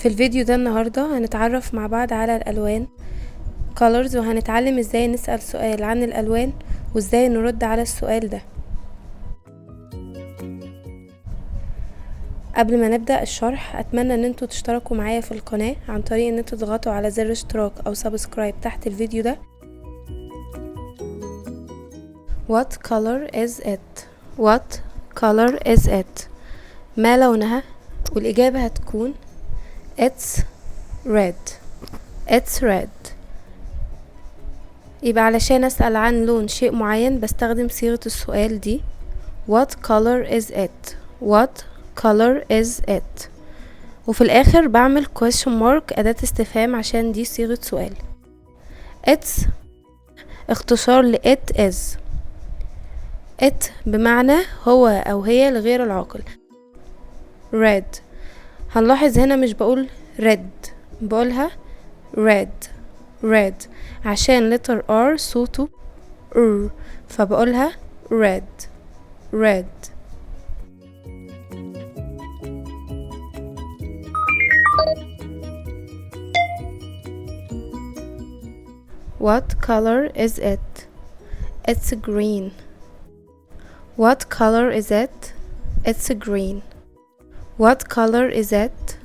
في الفيديو ده النهاردة هنتعرف مع بعض على الألوان colors، وهنتعلم ازاي نسأل سؤال عن الألوان وازاي نرد على السؤال ده. قبل ما نبدأ الشرح أتمنى ان انتوا تشتركوا معايا في القناة عن طريق ان انتوا تضغطوا على زر اشتراك او سبسكرايب تحت الفيديو ده. What color is it? What color is it? ما لونها؟ والإجابة هتكون It's red. It's red. يبقى علشان أسأل عن لون شيء معين بستخدم صيغة السؤال دي What color is it? What color is it? وفي الآخر بعمل question mark أداة استفهام عشان دي صيغة سؤال. It's اختصار ل it is. it بمعنى هو أو هي الغير العاقل. red هنلاحظ هنا مش بقول red، بقولها red red عشان letter R صوته فبقولها red red. What color is it? It's green. What color is it? It's green. What color is it?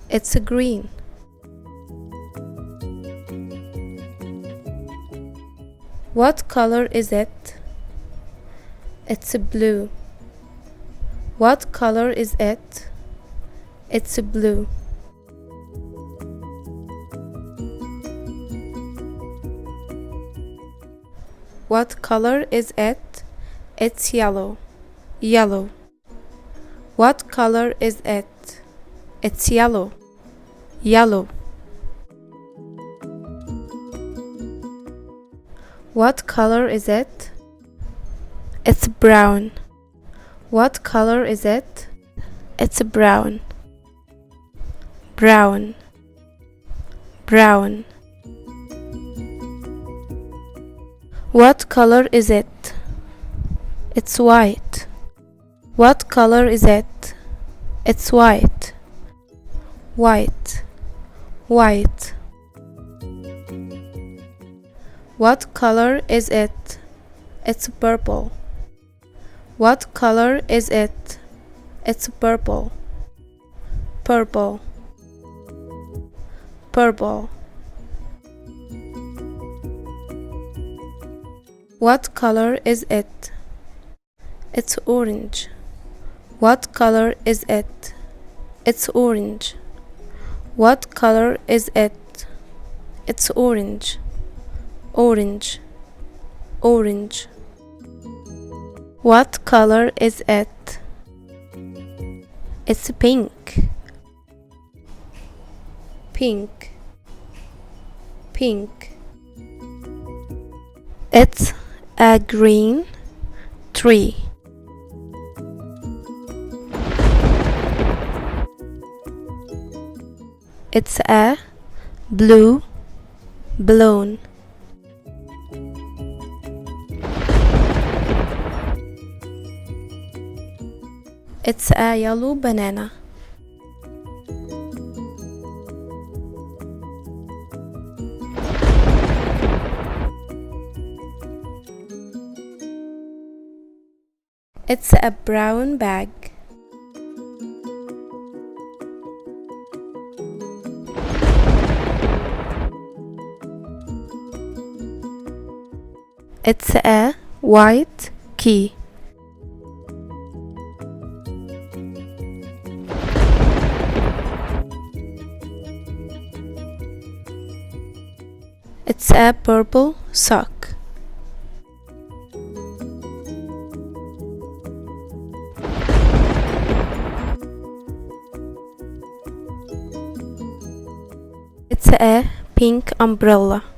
It's green. What color is it? It's blue. What color is it? It's blue. What color is it? It's yellow. Yellow. What color is it? It's yellow. Yellow. What color is it? It's brown. What color is it? It's brown. Brown. Brown. What color is it? It's white. What color is it? It's white. White. White. What color is it? It's purple. What color is it? It's purple. Purple. Purple. What color is it? It's orange. What color is it? It's orange. What color is it? It's orange. Orange. Orange. What color is it? It's pink. Pink. Pink. It's a green tree. It's a blue balloon. It's a yellow banana. It's a brown bag. It's a white key. It's a purple sock. It's a pink umbrella.